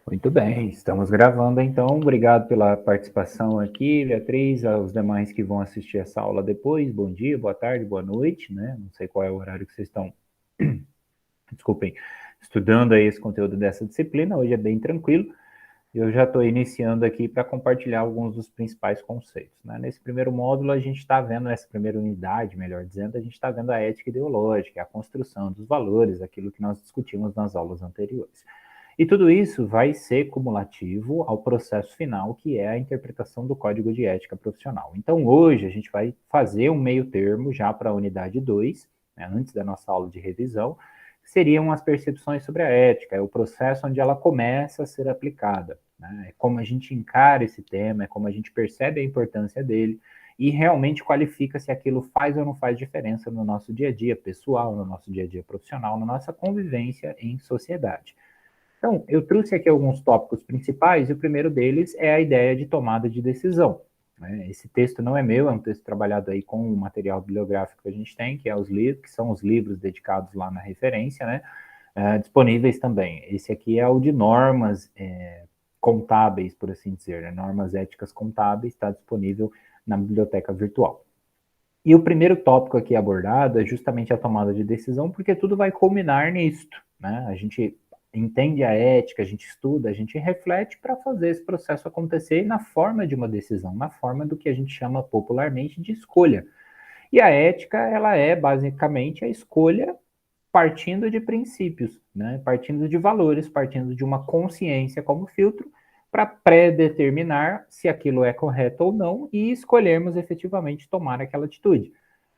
Muito bem, estamos gravando então. Obrigado pela participação aqui, Beatriz, aos demais que vão assistir essa aula depois. Bom dia, boa tarde, boa noite, né? Não sei qual é o horário que vocês estão, desculpem, estudando aí esse conteúdo dessa disciplina. Hoje é bem tranquilo. Eu já estou iniciando aqui para compartilhar alguns dos principais conceitos, né? Nesse primeiro módulo, a gente está vendo, essa primeira unidade, melhor dizendo, a gente está vendo a ética ideológica, a construção dos valores, aquilo que nós discutimos nas aulas anteriores. E tudo isso vai ser cumulativo ao processo final, que é a interpretação do Código de Ética Profissional. Então, hoje, a gente vai fazer um meio termo já para a unidade 2, né, antes da nossa aula de revisão, que seriam as percepções sobre a ética, é o processo onde ela começa a ser aplicada. Né? É como a gente encara esse tema, é como a gente percebe a importância dele e realmente qualifica se aquilo faz ou não faz diferença no nosso dia a dia pessoal, no nosso dia a dia profissional, na nossa convivência em sociedade. Então, eu trouxe aqui alguns tópicos principais, e o primeiro deles é a ideia de tomada de decisão. Né? Esse texto não é meu, é um texto trabalhado aí com o material bibliográfico que a gente tem, que, que são os livros dedicados lá na referência, né? Disponíveis também. Esse aqui é o de normas contábeis, por assim dizer, né? Normas éticas contábeis, está disponível na biblioteca virtual. E o primeiro tópico aqui abordado é justamente a tomada de decisão, porque tudo vai culminar nisto, né? A gente entende a ética, a gente estuda, a gente reflete para fazer esse processo acontecer na forma de uma decisão, na forma do que a gente chama popularmente de escolha. E a ética, ela é basicamente a escolha partindo de princípios, né? Partindo de valores, partindo de uma consciência como filtro, para pré-determinar se aquilo é correto ou não e escolhermos efetivamente tomar aquela atitude.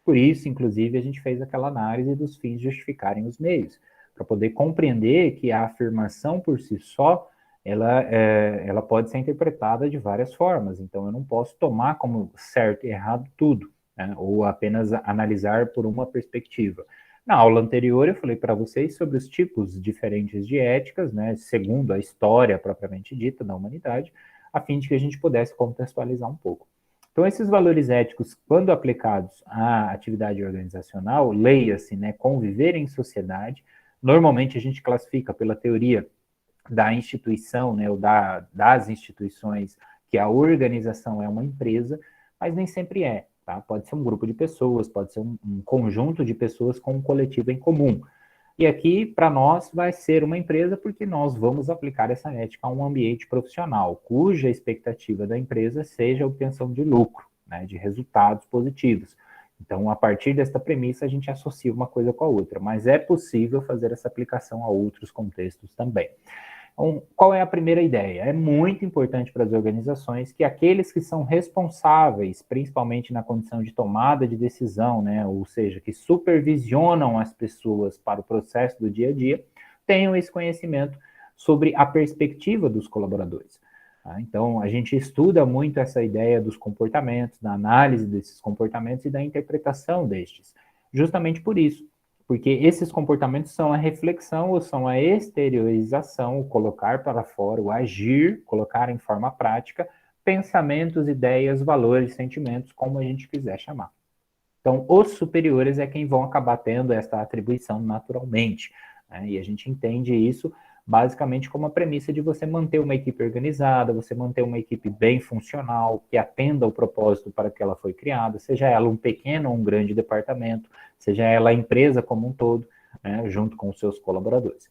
Por isso, inclusive, a gente fez aquela análise dos fins justificarem os meios, para poder compreender que a afirmação por si só ela pode ser interpretada de várias formas. Então, eu não posso tomar como certo e errado tudo, né? Ou apenas analisar por uma perspectiva. Na aula anterior, eu falei para vocês sobre os tipos diferentes de éticas, né, segundo a história propriamente dita da humanidade, a fim de que a gente pudesse contextualizar um pouco. Então, esses valores éticos, quando aplicados à atividade organizacional, leia-se, né, conviver em sociedade, normalmente a gente classifica pela teoria da instituição, né, ou das instituições, que a organização é uma empresa, mas nem sempre é. Tá? Pode ser um grupo de pessoas, pode ser um conjunto de pessoas com um coletivo em comum. E aqui, para nós, vai ser uma empresa porque nós vamos aplicar essa ética a um ambiente profissional, cuja expectativa da empresa seja a obtenção de lucro, né, de resultados positivos. Então, a partir desta premissa, a gente associa uma coisa com a outra, mas é possível fazer essa aplicação a outros contextos também. Então, qual é a primeira ideia? É muito importante para as organizações que aqueles que são responsáveis, principalmente na condição de tomada de decisão, né, ou seja, que supervisionam as pessoas para o processo do dia a dia, tenham esse conhecimento sobre a perspectiva dos colaboradores. Tá? Então, a gente estuda muito essa ideia dos comportamentos, da análise desses comportamentos e da interpretação destes, justamente por isso, porque esses comportamentos são a reflexão ou são a exteriorização, o colocar para fora, o agir, colocar em forma prática, pensamentos, ideias, valores, sentimentos, como a gente quiser chamar. Então, os superiores é quem vão acabar tendo essa atribuição naturalmente. Né? E a gente entende isso basicamente como a premissa de você manter uma equipe organizada, você manter uma equipe bem funcional, que atenda ao propósito para que ela foi criada, seja ela um pequeno ou um grande departamento, seja ela a empresa como um todo, né, junto com os seus colaboradores.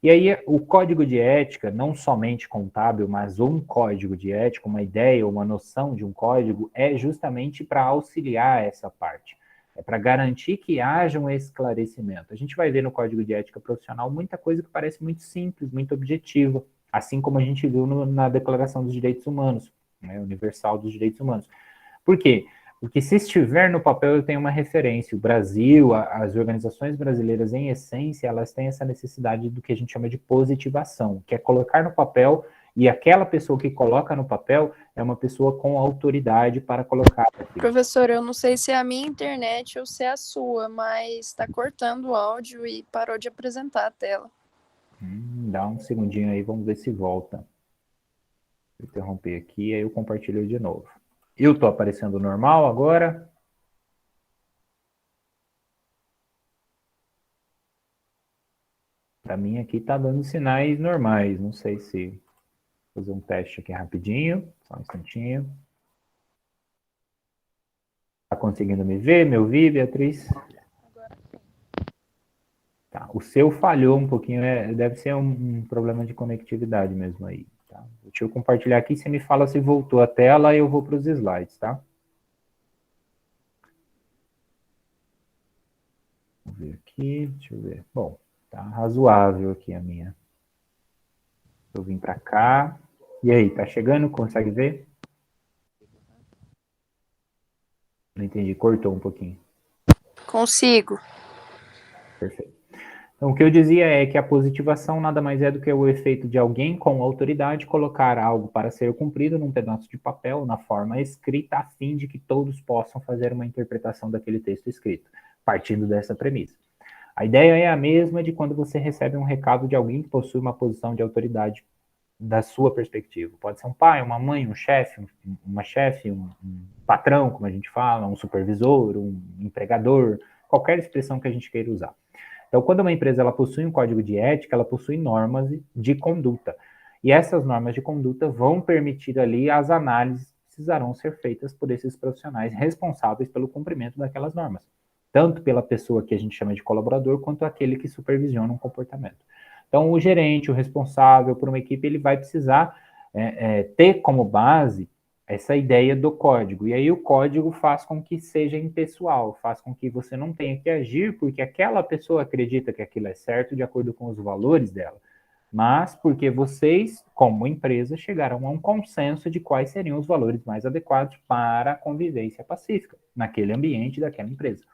E aí, o código de ética, não somente contábil, mas um código de ética, uma ideia, uma noção de um código, é justamente para auxiliar essa parte. É para garantir que haja um esclarecimento. A gente vai ver no código de ética profissional muita coisa que parece muito simples, muito objetiva, assim como a gente viu na Declaração dos Direitos Humanos, né, Universal dos Direitos Humanos. Por quê? Porque se estiver no papel, eu tenho uma referência. O Brasil, as organizações brasileiras, em essência, elas têm essa necessidade do que a gente chama de positivação, que é colocar no papel, e aquela pessoa que coloca no papel é uma pessoa com autoridade para colocar aquilo. Professor, eu não sei se é a minha internet ou se é a sua, mas está cortando o áudio e parou de apresentar a tela. Dá um segundinho aí, vamos ver se volta. Vou interromper aqui, aí eu compartilho de novo. Eu estou aparecendo normal agora? Para mim aqui está dando sinais normais, não sei se Vou fazer um teste aqui rapidinho, só um instantinho. Tá conseguindo me ouvir, Beatriz? Agora sim. Tá. O seu falhou um pouquinho, deve ser um problema de conectividade mesmo aí. Tá? Deixa eu compartilhar aqui, você me fala se voltou a tela e eu vou para os slides, tá? Vamos ver aqui, deixa eu ver. Bom, tá razoável aqui a minha. Eu vim para cá. E aí, tá chegando? Consegue ver? Não entendi, cortou um pouquinho. Consigo. Perfeito. Então, o que eu dizia é que a positivação nada mais é do que o efeito de alguém com autoridade colocar algo para ser cumprido num pedaço de papel, na forma escrita, a fim de que todos possam fazer uma interpretação daquele texto escrito, partindo dessa premissa. A ideia é a mesma de quando você recebe um recado de alguém que possui uma posição de autoridade da sua perspectiva. Pode ser um pai, uma mãe, um chefe, uma chefe, um patrão, como a gente fala, um supervisor, um empregador, qualquer expressão que a gente queira usar. Então, quando uma empresa ela possui um código de ética, ela possui normas de conduta. E essas normas de conduta vão permitir ali as análises que precisarão ser feitas por esses profissionais responsáveis pelo cumprimento daquelas normas. Tanto pela pessoa que a gente chama de colaborador, quanto aquele que supervisiona um comportamento. Então, o gerente, o responsável por uma equipe, ele vai precisar ter como base essa ideia do código. E aí o código faz com que seja impessoal, faz com que você não tenha que agir porque aquela pessoa acredita que aquilo é certo de acordo com os valores dela, mas porque vocês, como empresa, chegaram a um consenso de quais seriam os valores mais adequados para a convivência pacífica naquele ambiente daquela empresa.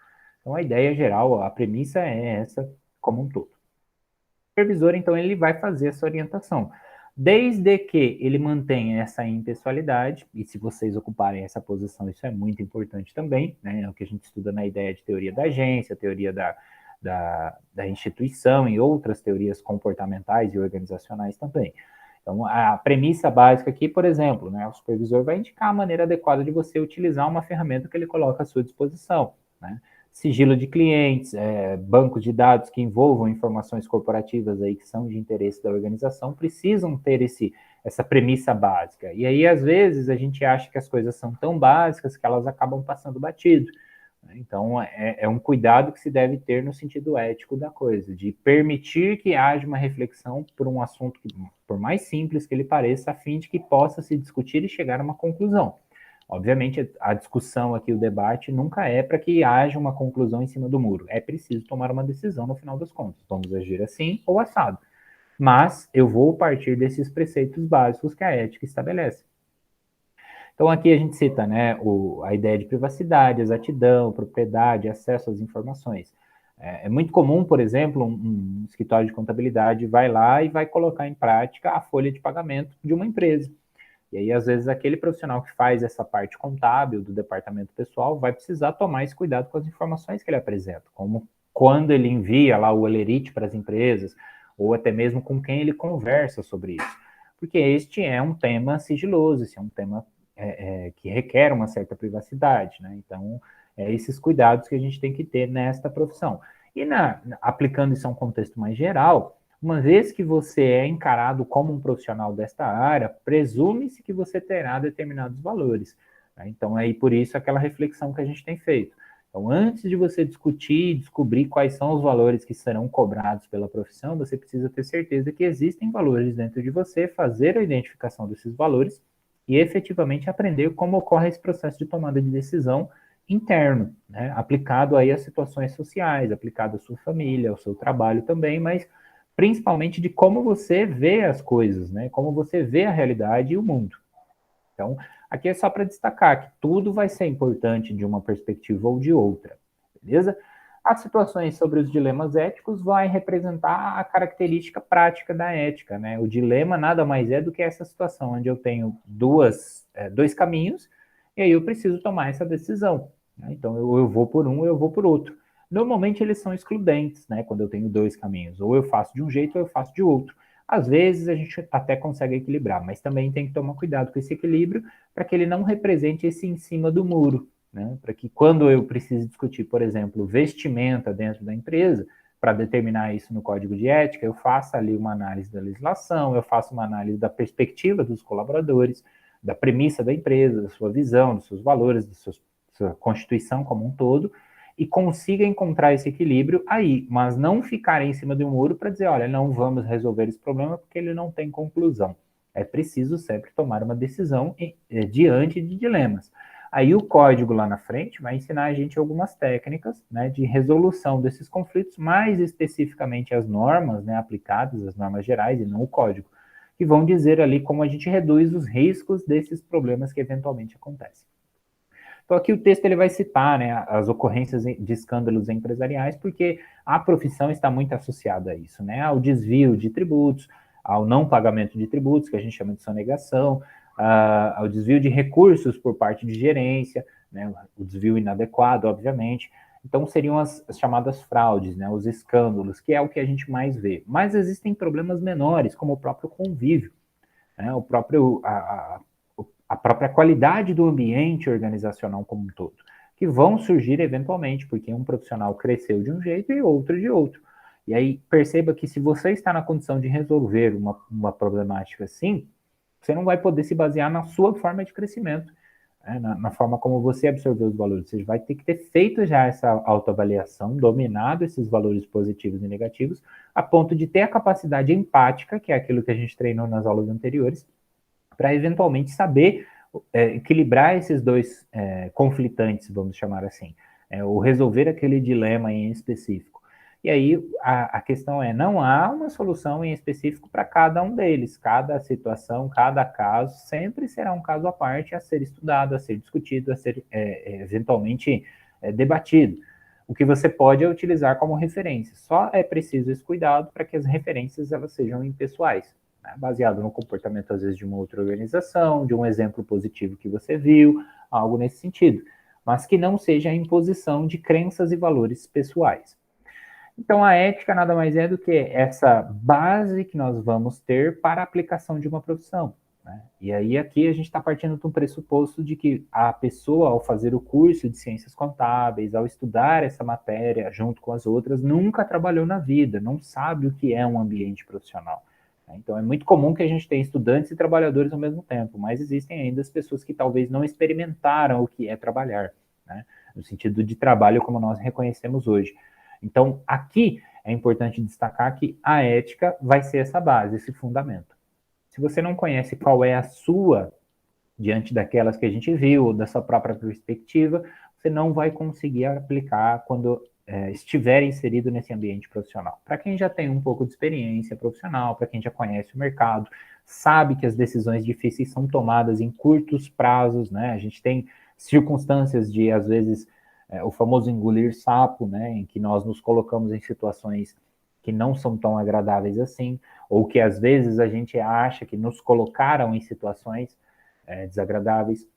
Então, a ideia geral, a premissa é essa como um todo. O supervisor, então, ele vai fazer essa orientação. Desde que ele mantenha essa impessoalidade, e se vocês ocuparem essa posição, isso é muito importante também, né? É o que a gente estuda na ideia de teoria da agência, teoria da instituição e outras teorias comportamentais e organizacionais também. Então, a premissa básica aqui, por exemplo, né, o supervisor vai indicar a maneira adequada de você utilizar uma ferramenta que ele coloca à sua disposição, né? Sigilo de clientes, bancos de dados que envolvam informações corporativas aí que são de interesse da organização, precisam ter essa premissa básica. E aí, às vezes, a gente acha que as coisas são tão básicas que elas acabam passando batido. Então, é um cuidado que se deve ter no sentido ético da coisa, de permitir que haja uma reflexão por um assunto que, por mais simples que ele pareça, a fim de que possa se discutir e chegar a uma conclusão. Obviamente, a discussão aqui, o debate, nunca é para que haja uma conclusão em cima do muro. É preciso tomar uma decisão no final das contas. Vamos agir assim ou assado. Mas eu vou partir desses preceitos básicos que a ética estabelece. Então, aqui a gente cita, né, a ideia de privacidade, exatidão, propriedade, acesso às informações. É muito comum, por exemplo, um escritório de contabilidade vai lá e vai colocar em prática a folha de pagamento de uma empresa. E aí, às vezes, aquele profissional que faz essa parte contábil do departamento pessoal vai precisar tomar esse cuidado com as informações que ele apresenta, como quando ele envia lá o Olerite para as empresas, ou até mesmo com quem ele conversa sobre isso. Porque este é um tema sigiloso, esse é um tema que requer uma certa privacidade, né? Então, esses cuidados que a gente tem que ter nesta profissão. E aplicando isso a um contexto mais geral, uma vez que você é encarado como um profissional desta área, presume-se que você terá determinados valores. Né? Então, aí por isso aquela reflexão que a gente tem feito. Então, antes de você discutir e descobrir quais são os valores que serão cobrados pela profissão, você precisa ter certeza que existem valores dentro de você, fazer a identificação desses valores e efetivamente aprender como ocorre esse processo de tomada de decisão interno, né? Aplicado aí às situações sociais, aplicado à sua família, ao seu trabalho também, mas principalmente de como você vê as coisas, né? Como você vê a realidade e o mundo. Então, aqui é só para destacar que tudo vai ser importante de uma perspectiva ou de outra, beleza? As situações sobre os dilemas éticos vai representar a característica prática da ética, né? O dilema nada mais é do que essa situação onde eu tenho dois caminhos e aí eu preciso tomar essa decisão. Né? Então, eu vou por um ou eu vou por outro. Normalmente eles são excludentes, né? Quando eu tenho dois caminhos, ou eu faço de um jeito ou eu faço de outro. Às vezes a gente até consegue equilibrar, mas também tem que tomar cuidado com esse equilíbrio para que ele não represente esse em cima do muro, né? Para que quando eu preciso discutir, por exemplo, vestimenta dentro da empresa, para determinar isso no código de ética, eu faço ali uma análise da legislação, eu faço uma análise da perspectiva dos colaboradores, da premissa da empresa, da sua visão, dos seus valores, da sua constituição como um todo, e consiga encontrar esse equilíbrio aí, mas não ficar em cima do muro para dizer, olha, não vamos resolver esse problema porque ele não tem conclusão. É preciso sempre tomar uma decisão diante de dilemas. Aí o código lá na frente vai ensinar a gente algumas técnicas, né, de resolução desses conflitos, mais especificamente as normas, né, aplicadas, as normas gerais e não o código, que vão dizer ali como a gente reduz os riscos desses problemas que eventualmente acontecem. Então aqui o texto ele vai citar, né, as ocorrências de escândalos empresariais, porque a profissão está muito associada a isso, né, ao desvio de tributos, ao não pagamento de tributos, que a gente chama de sonegação, ao desvio de recursos por parte de gerência, né, o desvio inadequado, obviamente. Então seriam as chamadas fraudes, né, os escândalos, que é o que a gente mais vê. Mas existem problemas menores, como o próprio convívio, né, a própria qualidade do ambiente organizacional como um todo, que vão surgir eventualmente, porque um profissional cresceu de um jeito e outro de outro. E aí perceba que se você está na condição de resolver uma problemática assim, você não vai poder se basear na sua forma de crescimento, né, na forma como você absorveu os valores. Você vai ter que ter feito já essa autoavaliação, dominado esses valores positivos e negativos, a ponto de ter a capacidade empática, que é aquilo que a gente treinou nas aulas anteriores, para eventualmente saber equilibrar esses dois conflitantes, vamos chamar assim, ou resolver aquele dilema em específico. E aí a questão é, não há uma solução em específico para cada um deles, cada situação, cada caso, sempre será um caso à parte a ser estudado, a ser discutido, a ser eventualmente debatido. O que você pode é utilizar como referência, só é preciso esse cuidado para que as referências elas sejam impessoais, né? Baseado no comportamento, às vezes, de uma outra organização, de um exemplo positivo que você viu, algo nesse sentido, mas que não seja a imposição de crenças e valores pessoais. Então, a ética nada mais é do que essa base que nós vamos ter para a aplicação de uma profissão, né? E aí, aqui, a gente está partindo de um pressuposto de que a pessoa, ao fazer o curso de ciências contábeis, ao estudar essa matéria junto com as outras, nunca trabalhou na vida, não sabe o que é um ambiente profissional. Então, é muito comum que a gente tenha estudantes e trabalhadores ao mesmo tempo, mas existem ainda as pessoas que talvez não experimentaram o que é trabalhar, né? No sentido de trabalho como nós reconhecemos hoje. Então, aqui é importante destacar que a ética vai ser essa base, esse fundamento. Se você não conhece qual é a sua, diante daquelas que a gente viu, ou da sua própria perspectiva, você não vai conseguir aplicar quando estiver inserido nesse ambiente profissional. Para quem já tem um pouco de experiência profissional, para quem já conhece o mercado, sabe que as decisões difíceis são tomadas em curtos prazos, né? A gente tem circunstâncias de, às vezes, o famoso engolir sapo, né, em que nós nos colocamos em situações que não são tão agradáveis assim, ou que às vezes a gente acha que nos colocaram em situações desagradáveis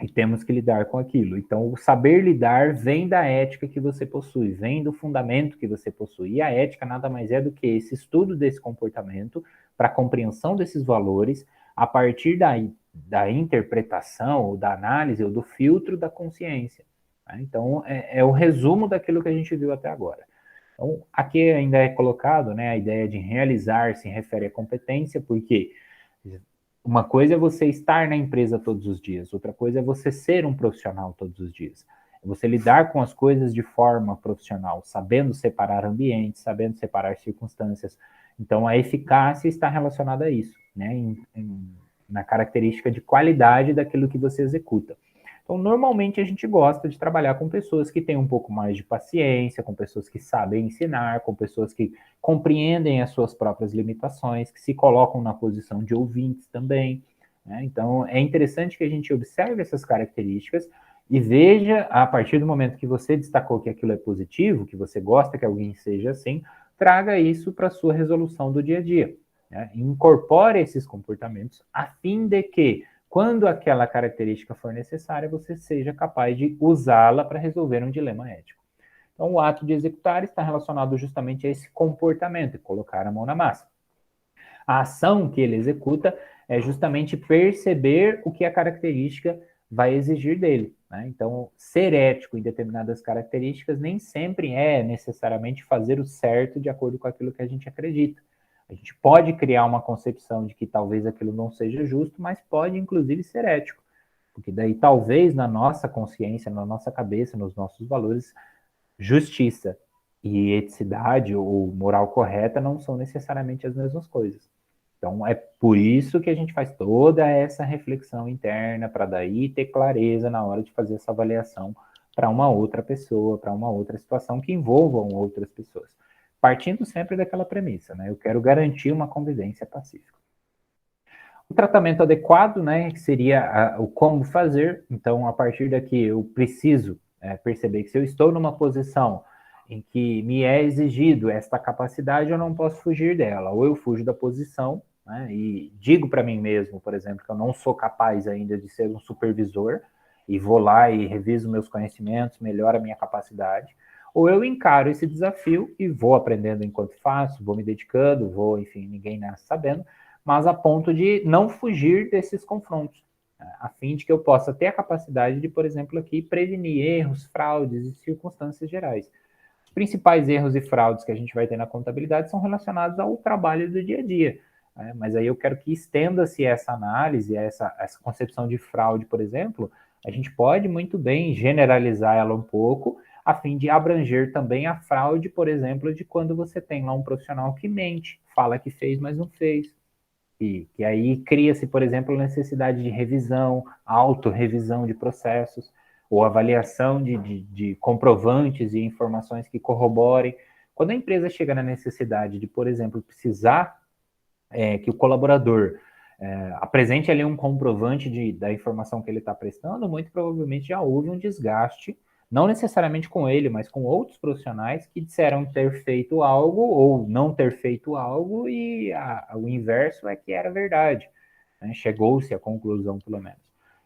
e temos que lidar com aquilo. Então, o saber lidar vem da ética que você possui, vem do fundamento que você possui. E a ética nada mais é do que esse estudo desse comportamento para a compreensão desses valores a partir da interpretação, ou da análise, ou do filtro da consciência. Então, é o resumo daquilo que a gente viu até agora. Então, aqui ainda é colocado, né, a ideia de realizar se refere à competência, porque uma coisa é você estar na empresa todos os dias, outra coisa é você ser um profissional todos os dias. É você lidar com as coisas de forma profissional, sabendo separar ambientes, sabendo separar circunstâncias. Então, a eficácia está relacionada a isso, né, na característica de qualidade daquilo que você executa. Então, normalmente a gente gosta de trabalhar com pessoas que têm um pouco mais de paciência, com pessoas que sabem ensinar, com pessoas que compreendem as suas próprias limitações, que se colocam na posição de ouvintes também, né? Então, é interessante que a gente observe essas características e veja, a partir do momento que você destacou que aquilo é positivo, que você gosta que alguém seja assim, traga isso para a sua resolução do dia a dia, né? Incorpore esses comportamentos a fim de que quando aquela característica for necessária, você seja capaz de usá-la para resolver um dilema ético. Então, o ato de executar está relacionado justamente a esse comportamento, colocar a mão na massa. A ação que ele executa é justamente perceber o que a característica vai exigir dele, né? Então, ser ético em determinadas características nem sempre é necessariamente fazer o certo de acordo com aquilo que a gente acredita. A gente pode criar uma concepção de que talvez aquilo não seja justo, mas pode, inclusive, ser ético. Porque daí, talvez, na nossa consciência, na nossa cabeça, nos nossos valores, justiça e eticidade ou moral correta não são necessariamente as mesmas coisas. Então, é por isso que a gente faz toda essa reflexão interna, para daí ter clareza na hora de fazer essa avaliação para uma outra pessoa, para uma outra situação que envolvam outras pessoas. Partindo sempre daquela premissa, né? Eu quero garantir uma convivência pacífica. O tratamento adequado, né, que seria o como fazer. Então, a partir daqui, eu preciso perceber que se eu estou numa posição em que me é exigido esta capacidade, eu não posso fugir dela. Ou eu fujo da posição, né, e digo para mim mesmo, por exemplo, que eu não sou capaz ainda de ser um supervisor, e vou lá e reviso meus conhecimentos, melhoro a minha capacidade. Ou eu encaro esse desafio e vou aprendendo enquanto faço, vou me dedicando, vou, enfim, ninguém nasce sabendo, mas a ponto de não fugir desses confrontos, a fim de que eu possa ter a capacidade de, por exemplo, aqui prevenir erros, fraudes e circunstâncias gerais. Os principais erros e fraudes que a gente vai ter na contabilidade são relacionados ao trabalho do dia a dia. Mas aí eu quero que estenda-se essa análise, essa concepção de fraude, por exemplo, a gente pode muito bem generalizar ela um pouco, a fim de abranger também a fraude, por exemplo, de quando você tem lá um profissional que mente, fala que fez, mas não fez, que aí cria-se, por exemplo, a necessidade de revisão, autorrevisão de processos, ou avaliação de comprovantes e informações que corroborem. Quando a empresa chega na necessidade de, por exemplo, precisar que o colaborador apresente ali um comprovante da informação que ele está prestando, muito provavelmente já houve um desgaste, não necessariamente com ele, mas com outros profissionais que disseram ter feito algo ou não ter feito algo, e o inverso é que era verdade, né? Chegou-se à conclusão, pelo menos.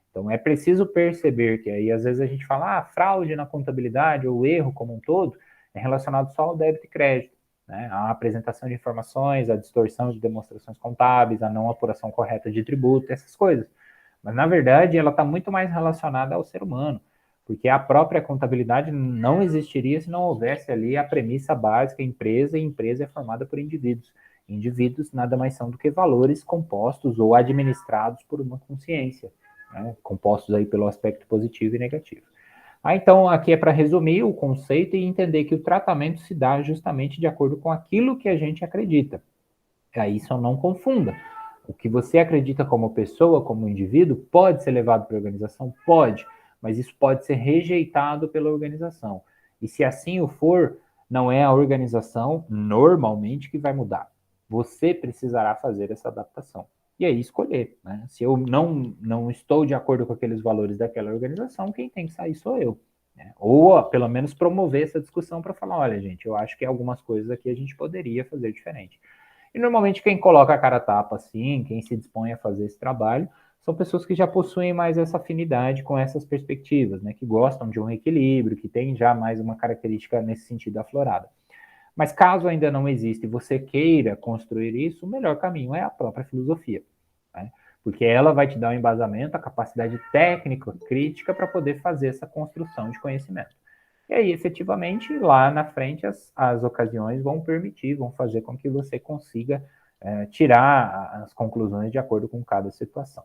Então, é preciso perceber que aí, às vezes, a gente fala, fraude na contabilidade, ou erro como um todo, é relacionado só ao débito e crédito, né? A apresentação de informações, a distorção de demonstrações contábeis, a não apuração correta de tributo, essas coisas. Mas, na verdade, ela está muito mais relacionada ao ser humano, porque a própria contabilidade não existiria se não houvesse ali a premissa básica, empresa, e empresa é formada por indivíduos. Indivíduos nada mais são do que valores compostos ou administrados por uma consciência, né? Compostos aí pelo aspecto positivo e negativo. Então, aqui é para resumir o conceito e entender que o tratamento se dá justamente de acordo com aquilo que a gente acredita. Aí só não confunda. O que você acredita como pessoa, como indivíduo, pode ser levado para a organização? Pode, mas isso pode ser rejeitado pela organização. E se assim o for, não é a organização, normalmente, que vai mudar. Você precisará fazer essa adaptação. E aí escolher, né? Se eu não estou de acordo com aqueles valores daquela organização, quem tem que sair sou eu. Né? Ou, pelo menos, promover essa discussão para falar, olha, gente, eu acho que algumas coisas aqui a gente poderia fazer diferente. E normalmente quem coloca a cara a tapa assim, quem se dispõe a fazer esse trabalho, são pessoas que já possuem mais essa afinidade com essas perspectivas, né? Que gostam de um equilíbrio, que tem já mais uma característica nesse sentido aflorada. Mas caso ainda não exista e você queira construir isso, o melhor caminho é a própria filosofia, né? Porque ela vai te dar o embasamento, a capacidade técnica, crítica, para poder fazer essa construção de conhecimento. E aí, efetivamente, lá na frente, as ocasiões vão permitir, vão fazer com que você consiga tirar as conclusões de acordo com cada situação.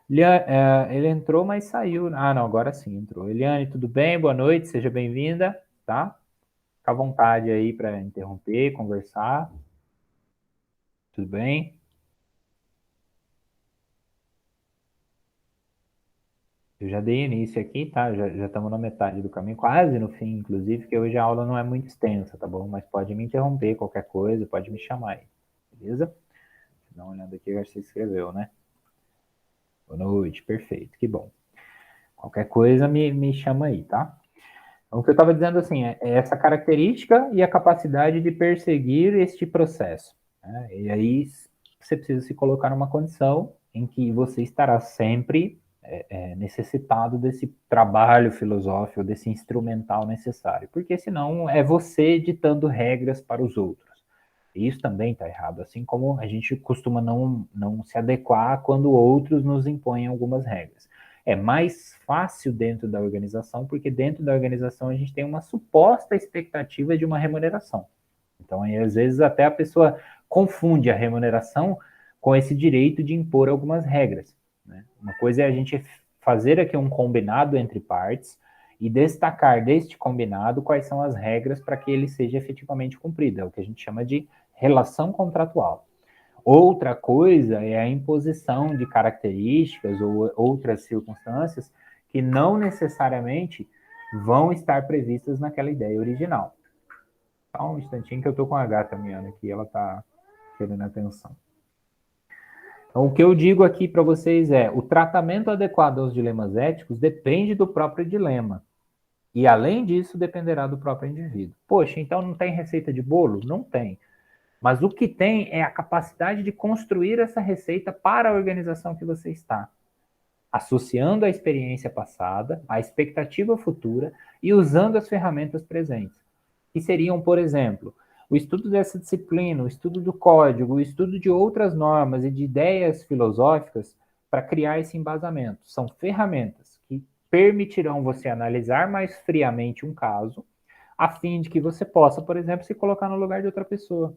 Ele entrou, mas saiu. Ah, não, agora sim entrou. Eliane, tudo bem? Boa noite, seja bem-vinda, tá? Fica à vontade aí para interromper, conversar. Tudo bem? Eu já dei início aqui, tá? Já estamos na metade do caminho, quase no fim, inclusive, porque hoje a aula não é muito extensa, tá bom? Mas pode me interromper qualquer coisa, pode me chamar aí, beleza? Dá uma olhada aqui, acho que você escreveu, né? Boa noite, perfeito, que bom. Qualquer coisa me chama aí, tá? Então, o que eu estava dizendo assim, é essa característica e a capacidade de perseguir este processo, né? E aí você precisa se colocar numa condição em que você estará sempre necessitado desse trabalho filosófico, desse instrumental necessário, porque senão é você ditando regras para os outros. Isso também está errado, assim como a gente costuma não se adequar quando outros nos impõem algumas regras. é mais fácil dentro da organização, porque dentro da organização a gente tem uma suposta expectativa de uma remuneração. Então, aí, às vezes, até a pessoa confunde a remuneração com esse direito de impor algumas regras, né? Uma coisa é a gente fazer aqui um combinado entre partes e destacar deste combinado quais são as regras para que ele seja efetivamente cumprido. É o que a gente chama de relação contratual. Outra coisa é a imposição de características ou outras circunstâncias que não necessariamente vão estar previstas naquela ideia original. Só um instantinho que eu tô com a gata miando aqui, ela tá querendo atenção. Então, o que eu digo aqui para vocês é, o tratamento adequado aos dilemas éticos depende do próprio dilema. E, além disso, dependerá do próprio indivíduo. Poxa, então não tem receita de bolo? Não tem. Mas o que tem é a capacidade de construir essa receita para a organização que você está, associando a experiência passada, a expectativa futura e usando as ferramentas presentes, que seriam, por exemplo, o estudo dessa disciplina, o estudo do código, o estudo de outras normas e de ideias filosóficas para criar esse embasamento. São ferramentas que permitirão você analisar mais friamente um caso, a fim de que você possa, por exemplo, se colocar no lugar de outra pessoa,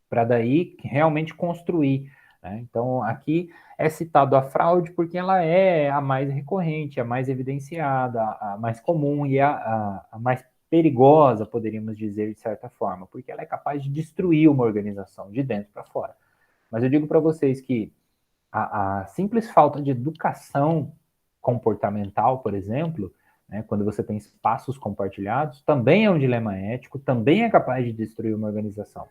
para daí realmente construir, né? Então, aqui é citado a fraude porque ela é a mais recorrente, a mais evidenciada, a mais comum e a mais perigosa, poderíamos dizer, de certa forma, porque ela é capaz de destruir uma organização de dentro para fora. Mas eu digo para vocês que a simples falta de educação comportamental, por exemplo, né, quando você tem espaços compartilhados, também é um dilema ético, também é capaz de destruir uma organização.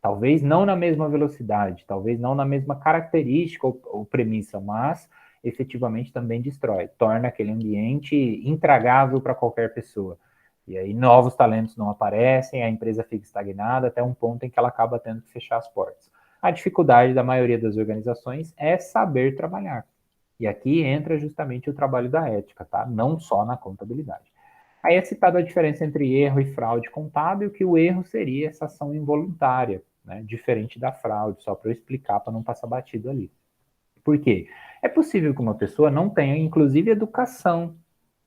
Talvez não na mesma velocidade, talvez não na mesma característica ou premissa, mas efetivamente também destrói, torna aquele ambiente intragável para qualquer pessoa. E aí novos talentos não aparecem, a empresa fica estagnada até um ponto em que ela acaba tendo que fechar as portas. A dificuldade da maioria das organizações é saber trabalhar. E aqui entra justamente o trabalho da ética, tá? Não só na contabilidade. Aí é citada a diferença entre erro e fraude contábil, que o erro seria essa ação involuntária, né? Diferente da fraude, só para eu explicar, para não passar batido ali. Por quê? É possível que uma pessoa não tenha, inclusive, educação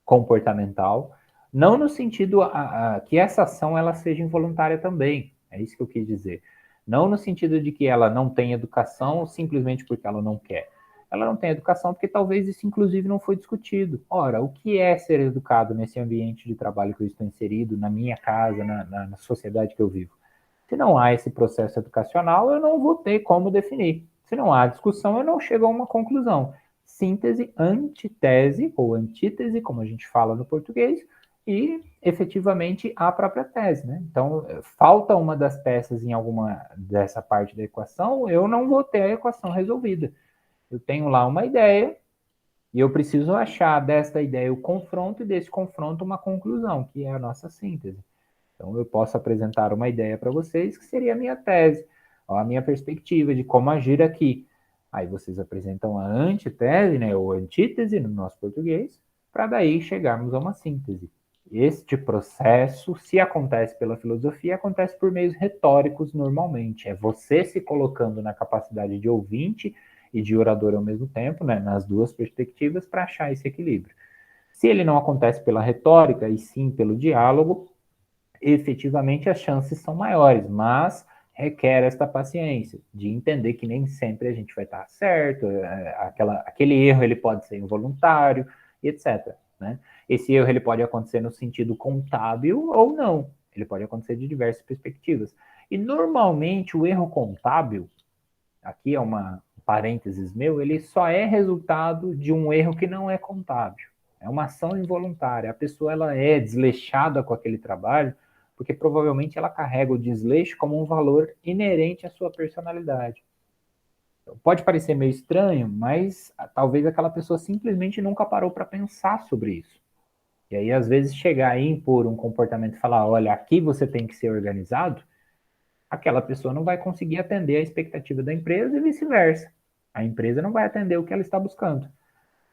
comportamental, não no sentido que essa ação ela seja involuntária também, é isso que eu quis dizer. Não no sentido de que ela não tem educação simplesmente porque ela não quer. Ela não tem educação porque talvez isso, inclusive, não foi discutido. Ora, o que é ser educado nesse ambiente de trabalho que eu estou inserido, na minha casa, na sociedade que eu vivo? Se não há esse processo educacional, eu não vou ter como definir. Se não há discussão, eu não chego a uma conclusão. Síntese, antitese ou antítese, como a gente fala no português, e efetivamente a própria tese, né? Então, falta uma das peças em alguma dessa parte da equação, eu não vou ter a equação resolvida. Eu tenho lá uma ideia e eu preciso achar desta ideia o confronto e desse confronto uma conclusão, que é a nossa síntese. Então, eu posso apresentar uma ideia para vocês que seria a minha tese, a minha perspectiva de como agir aqui. Aí vocês apresentam a antitese, né, ou antítese no nosso português, para daí chegarmos a uma síntese. Este processo, se acontece pela filosofia, acontece por meios retóricos normalmente. É você se colocando na capacidade de ouvinte e de orador ao mesmo tempo, né, nas duas perspectivas, para achar esse equilíbrio. Se ele não acontece pela retórica, e sim pelo diálogo, efetivamente as chances são maiores, mas requer esta paciência de entender que nem sempre a gente vai estar certo, aquele erro ele pode ser involuntário, etc. Né? Esse erro ele pode acontecer no sentido contábil ou não, ele pode acontecer de diversas perspectivas. E normalmente o erro contábil, aqui é uma parênteses meu, ele só é resultado de um erro que não é contábil. É uma ação involuntária. A pessoa ela é desleixada com aquele trabalho porque provavelmente ela carrega o desleixo como um valor inerente à sua personalidade. Então, pode parecer meio estranho, mas talvez aquela pessoa simplesmente nunca parou para pensar sobre isso. E aí, às vezes, chegar e impor um comportamento e falar, olha, aqui você tem que ser organizado, aquela pessoa não vai conseguir atender a expectativa da empresa e vice-versa. A empresa não vai atender o que ela está buscando.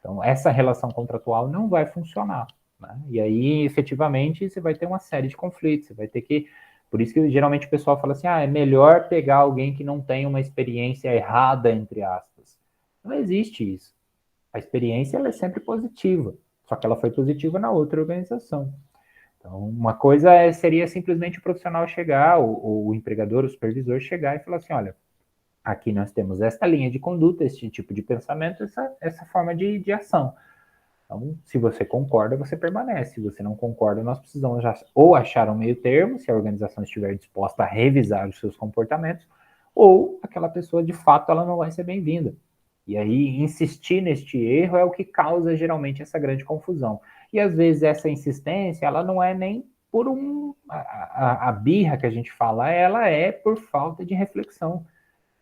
Então, essa relação contratual não vai funcionar. Né? E aí, efetivamente, você vai ter uma série de conflitos. Você vai ter que. Por isso que geralmente o pessoal fala assim: é melhor pegar alguém que não tem uma experiência errada, entre aspas. Não existe isso. A experiência ela é sempre positiva, só que ela foi positiva na outra organização. Então, uma coisa seria simplesmente o profissional chegar, o empregador, o supervisor chegar e falar assim, olha, aqui nós temos esta linha de conduta, este tipo de pensamento, essa forma de ação. Então, se você concorda, você permanece. Se você não concorda, nós precisamos já ou achar um meio termo, se a organização estiver disposta a revisar os seus comportamentos, ou aquela pessoa, de fato, ela não vai ser bem-vinda. E aí, insistir neste erro é o que causa, geralmente, essa grande confusão. E, às vezes, essa insistência, ela não é nem por a birra que a gente fala, ela é por falta de reflexão.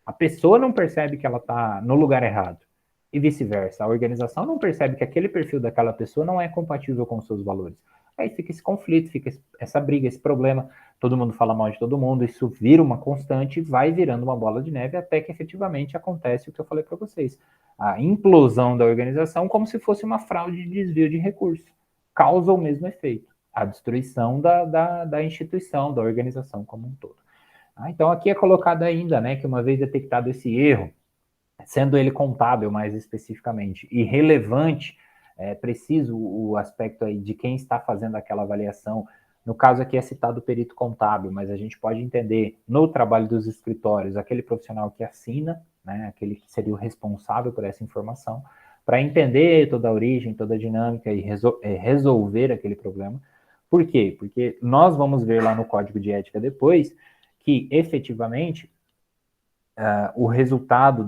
A pessoa não percebe que ela está no lugar errado. E vice-versa. A organização não percebe que aquele perfil daquela pessoa não é compatível com os seus valores. Aí fica esse conflito, fica essa briga, esse problema. Todo mundo fala mal de todo mundo, isso vira uma constante, vai virando uma bola de neve até que efetivamente acontece o que eu falei para vocês. A implosão da organização como se fosse uma fraude de desvio de recursos. Causa o mesmo efeito. A destruição da instituição, da organização como um todo. Então, aqui é colocado ainda, né, que uma vez detectado esse erro, sendo ele contábil mais especificamente, e relevante, é preciso o aspecto aí de quem está fazendo aquela avaliação. No caso aqui é citado o perito contábil, mas a gente pode entender no trabalho dos escritórios, aquele profissional que assina, né, aquele que seria o responsável por essa informação, para entender toda a origem, toda a dinâmica e resolver aquele problema. Por quê? Porque nós vamos ver lá no código de ética depois que efetivamente o resultado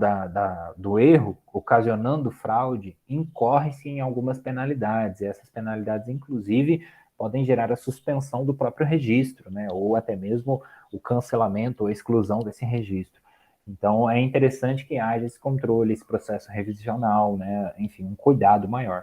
do erro, ocasionando fraude, incorre-se em algumas penalidades. E essas penalidades, inclusive, podem gerar a suspensão do próprio registro, né? Ou até mesmo o cancelamento ou a exclusão desse registro. Então, é interessante que haja esse controle, esse processo revisional, né? Enfim, um cuidado maior.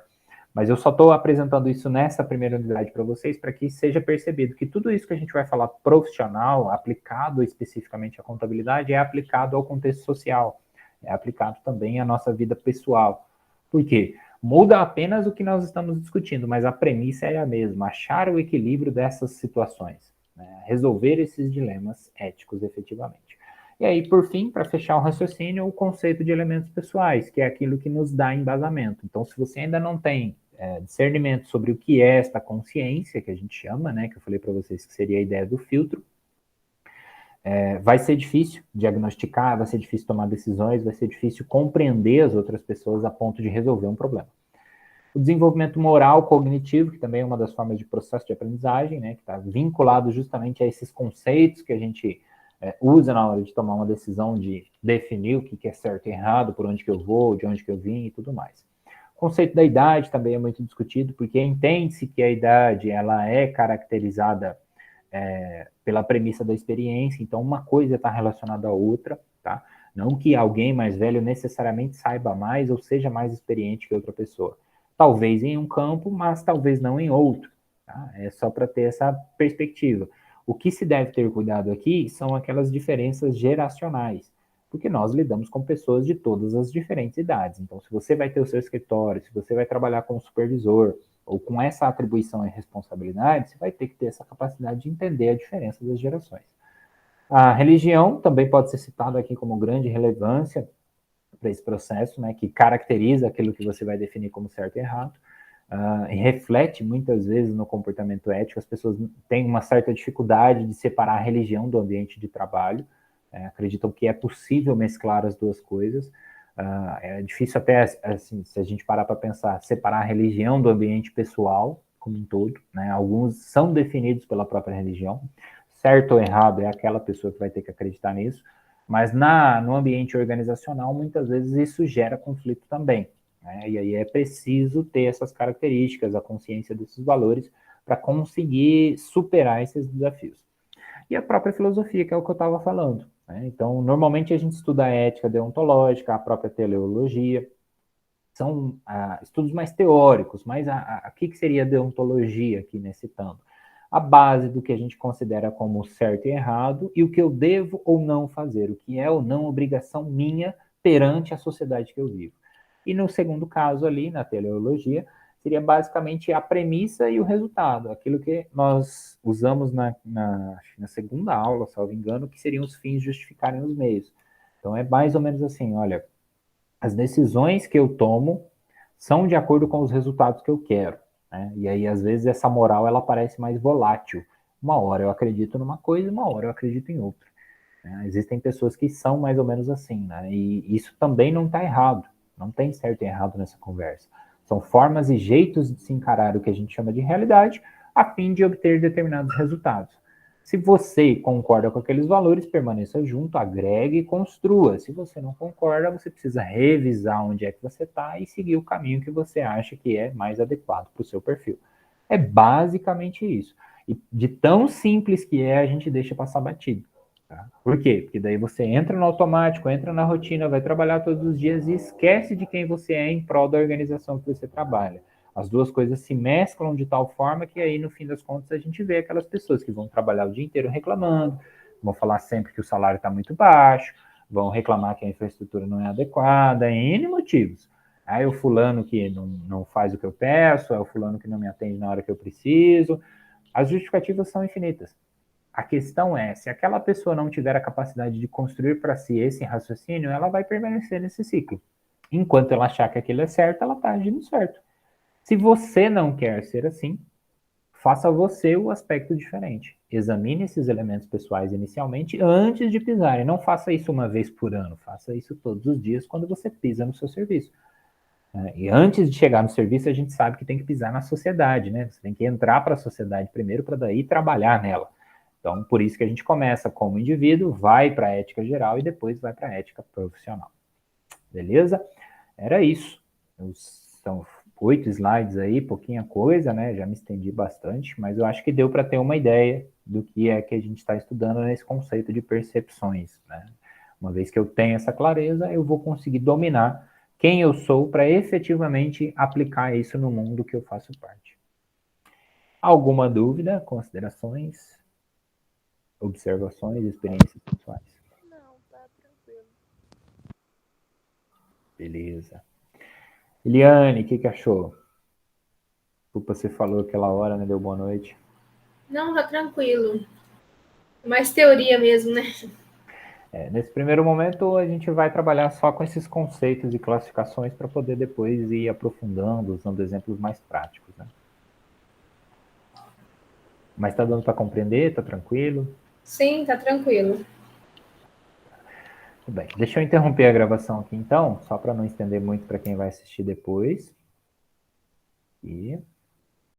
Mas eu só estou apresentando isso nessa primeira unidade para vocês, para que seja percebido que tudo isso que a gente vai falar profissional, aplicado especificamente à contabilidade, é aplicado ao contexto social, é aplicado também à nossa vida pessoal. Por quê? Muda apenas o que nós estamos discutindo, mas a premissa é a mesma, achar o equilíbrio dessas situações, né? Resolver esses dilemas éticos efetivamente. E aí, por fim, para fechar o raciocínio, o conceito de elementos pessoais, que é aquilo que nos dá embasamento. Então, se você ainda não tem discernimento sobre o que é esta consciência, que a gente chama, né, que eu falei para vocês que seria a ideia do filtro, vai ser difícil diagnosticar, vai ser difícil tomar decisões, vai ser difícil compreender as outras pessoas a ponto de resolver um problema. O desenvolvimento moral cognitivo, que também é uma das formas de processo de aprendizagem, né, que está vinculado justamente a esses conceitos que a gente usa na hora de tomar uma decisão de definir o que é certo e errado, por onde que eu vou, de onde que eu vim e tudo mais. O conceito da idade também é muito discutido, porque entende-se que a idade ela é caracterizada pela premissa da experiência, então uma coisa está relacionada à outra, tá? Não que alguém mais velho necessariamente saiba mais ou seja mais experiente que outra pessoa. Talvez em um campo, mas talvez não em outro. Tá? É só para ter essa perspectiva. O que se deve ter cuidado aqui são aquelas diferenças geracionais, porque nós lidamos com pessoas de todas as diferentes idades. Então, se você vai ter o seu escritório, se você vai trabalhar com um supervisor, ou com essa atribuição e responsabilidade, você vai ter que ter essa capacidade de entender a diferença das gerações. A religião também pode ser citada aqui como grande relevância para esse processo, né, que caracteriza aquilo que você vai definir como certo e errado, e reflete muitas vezes no comportamento ético. As pessoas têm uma certa dificuldade de separar a religião do ambiente de trabalho, acreditam que é possível mesclar as duas coisas. É difícil até, assim, se a gente parar para pensar, separar a religião do ambiente pessoal como um todo, né? Alguns são definidos pela própria religião, certo ou errado é aquela pessoa que vai ter que acreditar nisso, mas no ambiente organizacional, muitas vezes isso gera conflito também, né? E aí é preciso ter essas características, a consciência desses valores, para conseguir superar esses desafios. E a própria filosofia, que é o que eu estava falando, né? Então, normalmente a gente estuda a ética deontológica, a própria teleologia, são estudos mais teóricos, mas o que seria deontologia aqui, né, citando? A base do que a gente considera como certo e errado e o que eu devo ou não fazer, o que é ou não obrigação minha perante a sociedade que eu vivo. E no segundo caso ali, na teleologia, seria basicamente a premissa e o resultado, aquilo que nós usamos na segunda aula, salvo engano, que seriam os fins justificarem os meios. Então é mais ou menos assim, olha, as decisões que eu tomo são de acordo com os resultados que eu quero, né? E aí, às vezes, essa moral, ela parece mais volátil. Uma hora eu acredito numa coisa, uma hora eu acredito em outra, né? Existem pessoas que são mais ou menos assim, né? E isso também não está errado. Não tem certo e errado nessa conversa. São formas e jeitos de se encarar o que a gente chama de realidade, a fim de obter determinados resultados. Se você concorda com aqueles valores, permaneça junto, agregue e construa. Se você não concorda, você precisa revisar onde é que você está e seguir o caminho que você acha que é mais adequado para o seu perfil. É basicamente isso. E de tão simples que é, a gente deixa passar batido. Tá? Por quê? Porque daí você entra no automático, entra na rotina, vai trabalhar todos os dias e esquece de quem você é em prol da organização que você trabalha. As duas coisas se mesclam de tal forma que aí, no fim das contas, a gente vê aquelas pessoas que vão trabalhar o dia inteiro reclamando, vão falar sempre que o salário está muito baixo, vão reclamar que a infraestrutura não é adequada, em N motivos. Aí o fulano que não faz o que eu peço, é o fulano que não me atende na hora que eu preciso. As justificativas são infinitas. A questão é, se aquela pessoa não tiver a capacidade de construir para si esse raciocínio, ela vai permanecer nesse ciclo. Enquanto ela achar que aquilo é certo, ela está agindo certo. Se você não quer ser assim, faça você o aspecto diferente. Examine esses elementos pessoais inicialmente antes de pisar. E não faça isso uma vez por ano. Faça isso todos os dias quando você pisa no seu serviço. E antes de chegar no serviço, a gente sabe que tem que pisar na sociedade, né? Você tem que entrar para a sociedade primeiro para daí trabalhar nela. Então, por isso que a gente começa como indivíduo, vai para a ética geral e depois vai para a ética profissional. Beleza? Era isso. São 8 slides aí, pouquinha coisa, né? Já me estendi bastante, mas eu acho que deu para ter uma ideia do que é que a gente está estudando nesse conceito de percepções, né? Uma vez que eu tenho essa clareza, eu vou conseguir dominar quem eu sou para efetivamente aplicar isso no mundo que eu faço parte. Alguma dúvida, considerações, observações, experiências pessoais? Não, tá tranquilo. Beleza. Eliane, o que achou? Desculpa, você falou aquela hora, né? Deu boa noite. Não, tá tranquilo. Mais teoria mesmo, né? Nesse primeiro momento, a gente vai trabalhar só com esses conceitos e classificações para poder depois ir aprofundando, usando exemplos mais práticos, né? Mas tá dando para compreender? Tá tranquilo? Sim, tá tranquilo. Tudo bem. Deixa eu interromper a gravação aqui então, só para não estender muito para quem vai assistir depois. E